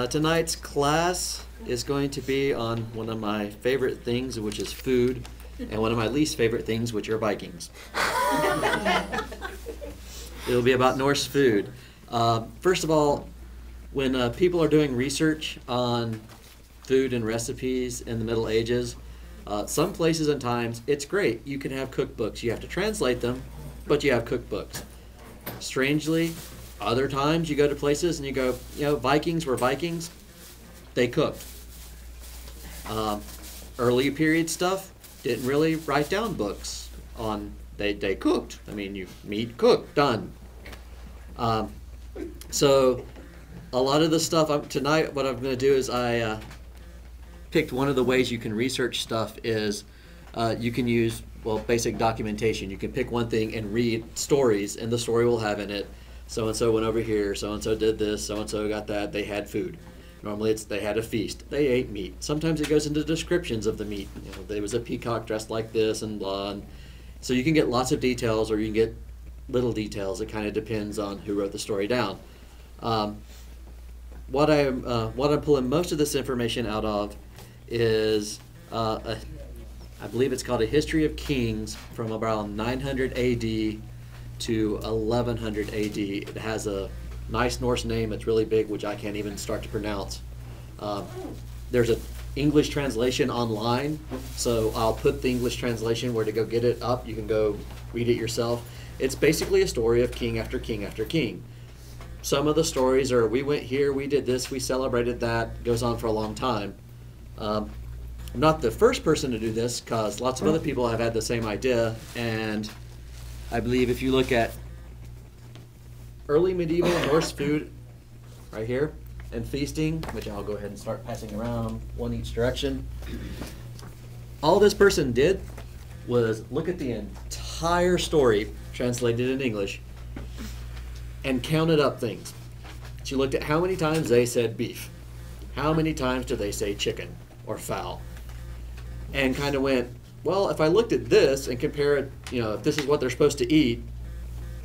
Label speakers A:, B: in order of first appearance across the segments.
A: Tonight's class is going to be on one of my favorite things, which is food, and one of my least favorite things, which are Vikings. It'll be about Norse food. First of all, when people are doing research on food and recipes in the Middle Ages, some places and times it's great. You can have cookbooks. You have to translate them, but you have cookbooks. Strangely, other times you go to places and you go, Vikings were Vikings. They cooked. Early period stuff didn't really write down books on they cooked. I mean, meat cooked, done. So a lot of the stuff tonight, what I'm going to do is I picked one of the ways you can research stuff is you can use basic documentation. You can pick one thing and read stories, and the story will have in it, so-and-so went over here, so-and-so did this, so-and-so got that, they had food. Normally it's they had a feast, they ate meat. Sometimes it goes into descriptions of the meat. There was a peacock dressed like this and blah. And so you can get lots of details or you can get little details. It kind of depends on who wrote the story down. What I'm pulling most of this information out of is I believe it's called A History of Kings from around 900 AD to 1100 AD. It has a nice Norse name. It's really big, which I can't even start to pronounce. There's an English translation online, so I'll put the English translation where to go get it up. You can go read it yourself. It's basically a story of king after king after king. Some of the stories are, we went here, we did this, we celebrated that, goes on for a long time. I'm not the first person to do this because lots of other people have had the same idea, and I believe if you look at early medieval Norse food right here and feasting, which I'll go ahead and start passing around one each direction, all this person did was look at the entire story translated in English and counted up things. She looked at how many times they said beef, how many times do they say chicken or fowl, and kind of went, well, if I looked at this and compare it, if this is what they're supposed to eat,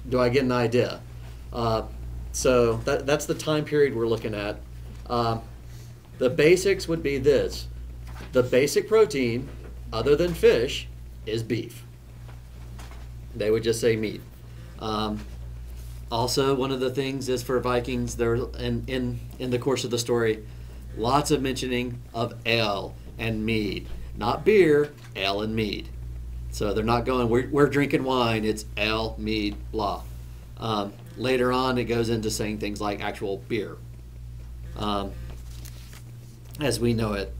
A: do I get an idea? So that's the time period we're looking at. The basics would be this. The basic protein, other than fish, is beef. They would just say meat. Also, one of the things is for Vikings, there in the course of the story, lots of mentioning of ale and mead. Not beer, ale and mead. So they're not going, we're drinking wine, it's ale, mead, blah. Later on, it goes into saying things like actual beer, as we know it.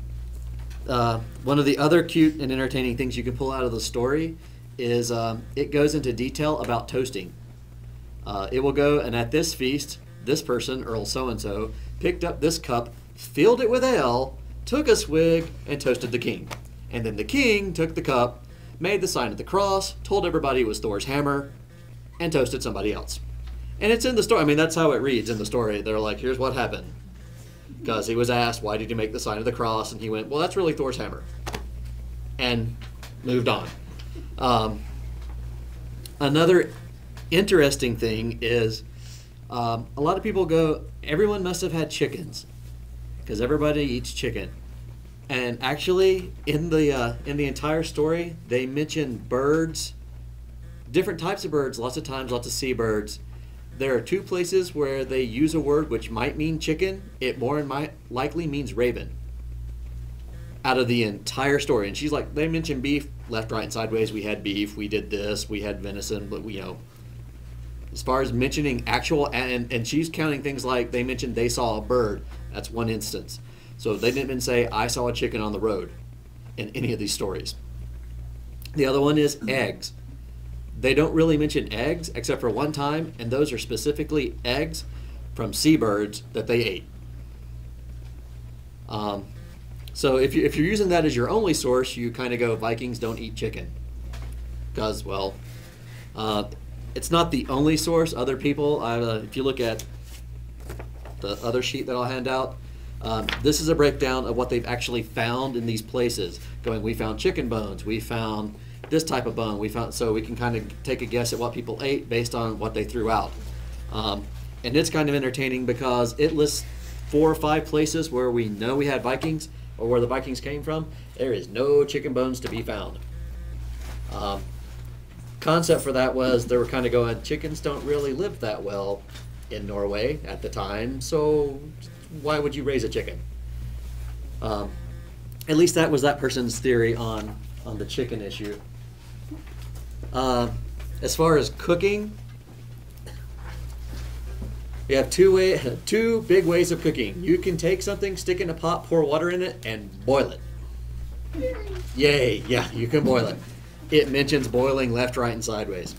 A: One of the other cute and entertaining things you can pull out of the story is it goes into detail about toasting. It will go, and at this feast, this person, Earl so-and-so, picked up this cup, filled it with ale, took a swig, and toasted the king. And then the king took the cup, made the sign of the cross, told everybody it was Thor's hammer, and toasted somebody else. And it's in the story. I mean, that's how it reads in the story. They're like, here's what happened. Because he was asked, why did you make the sign of the cross? And he went, well, that's really Thor's hammer. And moved on. Another interesting thing is a lot of people go, everyone must have had chickens. Because everybody eats chicken. And actually, in the entire story, they mention birds, different types of birds, lots of times, lots of seabirds. There are two places where they use a word which might mean chicken. It more likely means raven. Out of the entire story. And she's like, they mention beef, left, right, and sideways. We had beef, we did this, we had venison, but as far as mentioning actual, and she's counting things like they mentioned they saw a bird. That's one instance. So they didn't even say, I saw a chicken on the road in any of these stories. The other one is eggs. They don't really mention eggs except for one time, and those are specifically eggs from seabirds that they ate. So if you're using that as your only source, you kind of go, Vikings don't eat chicken. Because, well, it's not the only source. Other people, if you look at the other sheet that I'll hand out, this is a breakdown of what they've actually found in these places. Going, we found chicken bones, we found this type of bone, we found, so we can kind of take a guess at what people ate based on what they threw out. And it's kind of entertaining because it lists 4 or 5 places where we know we had Vikings or where the Vikings came from, there is no chicken bones to be found. Concept for that was they were kind of going, chickens don't really live that well in Norway at the time, so why would you raise a chicken? At least that was that person's theory on the chicken issue. As far as cooking, we have two big ways of cooking. You can take something, stick it in a pot, pour water in it, and boil it. Yay, yeah, you can boil it. It mentions boiling left, right, and sideways.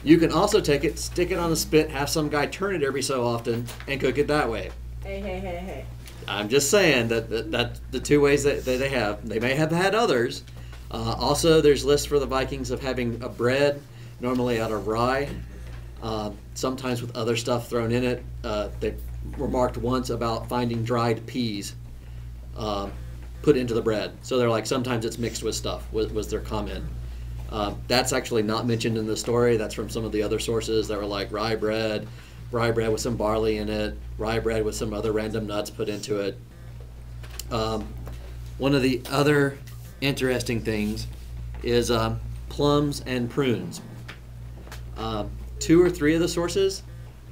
A: You can also take it, stick it on a spit, have some guy turn it every so often, and cook it that way.
B: Hey.
A: I'm just saying that's the 2 ways that they have. They may have had others. Also, there's lists for the Vikings of having a bread, normally out of rye, sometimes with other stuff thrown in it. They remarked once about finding dried peas put into the bread. So they're like, sometimes it's mixed with stuff, was their comment. That's actually not mentioned in the story. That's from some of the other sources that were like rye bread with some barley in it, rye bread with some other random nuts put into it. One of the other interesting things is plums and prunes. 2 or 3 of the sources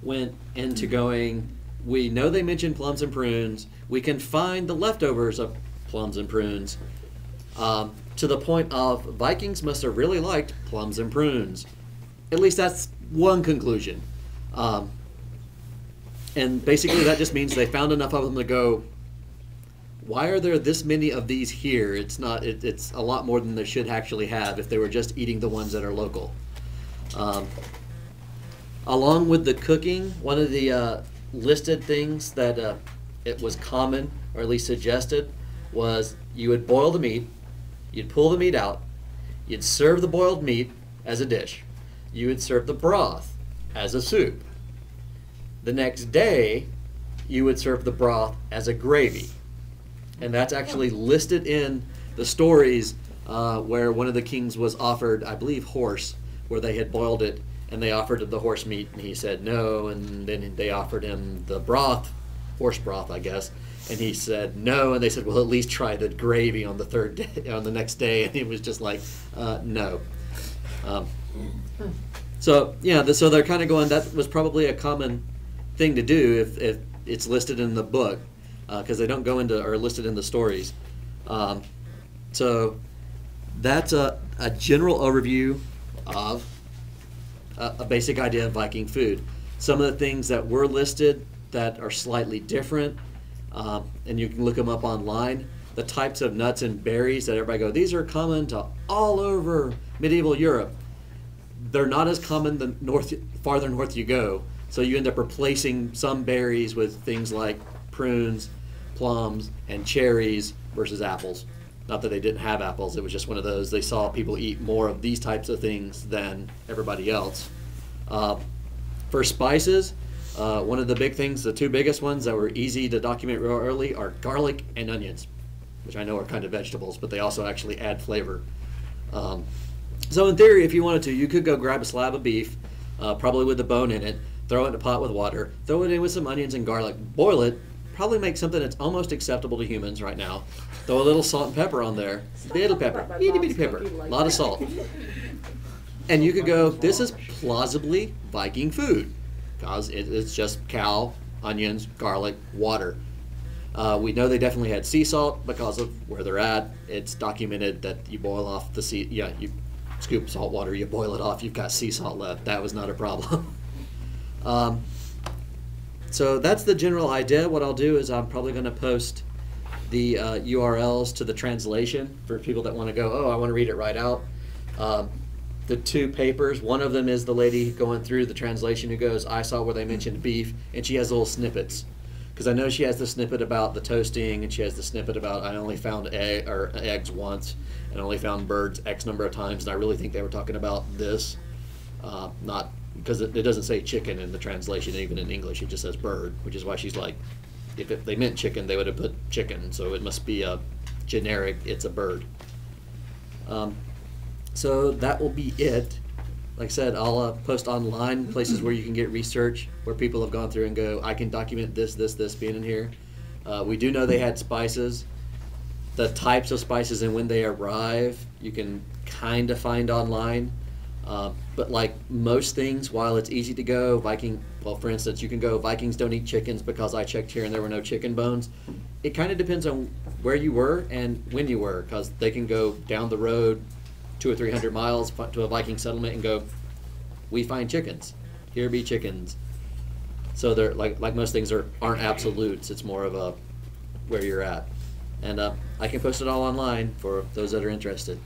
A: went into going, we know they mentioned plums and prunes, we can find the leftovers of plums and prunes, to the point of Vikings must have really liked plums and prunes. At least that's one conclusion. And basically that just means they found enough of them to go, why are there this many of these here? It's a lot more than they should actually have if they were just eating the ones that are local. Along with the cooking, one of the listed things that it was common, or at least suggested, was you would boil the meat, you'd pull the meat out, you'd serve the boiled meat as a dish, you would serve the broth as a soup. The next day, you would serve the broth as a gravy. And that's actually listed in the stories where one of the kings was offered, I believe, horse, where they had boiled it, and they offered him the horse meat, and he said no, and then they offered him the broth, horse broth, I guess, and he said no, and they said, well, at least try the gravy on the third day, on the next day, and he was just like, no. So yeah, so they're kind of going, that was probably a common thing to do if it's listed in the book, because they don't go into, or listed in the stories. So that's a general overview of a basic idea of Viking food. Some of the things that were listed that are slightly different, and you can look them up online, the types of nuts and berries that everybody go, these are common to all over medieval Europe. They're not as common the farther north you go, so you end up replacing some berries with things like prunes, plums, and cherries versus apples. Not that they didn't have apples, it was just one of those, they saw people eat more of these types of things than everybody else. For spices, one of the big things, the 2 biggest ones that were easy to document real early are garlic and onions, which I know are kind of vegetables, but they also actually add flavor. So in theory, if you wanted to, you could go grab a slab of beef, probably with the bone in it, throw it in a pot with water, throw it in with some onions and garlic, boil it, probably make something that's almost acceptable to humans right now. Throw a little salt and pepper on there, little pepper, itty bitty pepper, a lot of salt. And you could go, this is plausibly Viking food, because it's just cow, onions, garlic, water. We know they definitely had sea salt because of where they're at. It's documented that you boil off the sea, you scoop salt water, you boil it off, you've got sea salt left. That was not a problem. So that's the general idea. What I'll do is I'm probably going to post the URLs to the translation for people that want to go, oh, I want to read it right out. The 2 papers, one of them is the lady going through the translation who goes, I saw where they mentioned beef, and she has little snippets. Because I know she has the snippet about the toasting, and she has the snippet about I only found eggs once, and only found birds X number of times, and I really think they were talking about this, not because it doesn't say chicken in the translation, even in English, it just says bird, which is why she's like, if they meant chicken, they would have put chicken, so it must be a generic, it's a bird. So that will be it. like I said, I'll post online places where you can get research where people have gone through and go, I can document this being in here. We do know they had spices. The types of spices and when they arrive, you can kind of find online. But like most things, while it's easy to go, well, for instance, you can go, Vikings don't eat chickens because I checked here and there were no chicken bones. It kind of depends on where you were and when you were, because they can go down the road 200 or 300 miles to a Viking settlement and go, we find chickens. Here be chickens. So they're like most things aren't absolutes. It's more of a where you're at. And I can post it all online for those that are interested.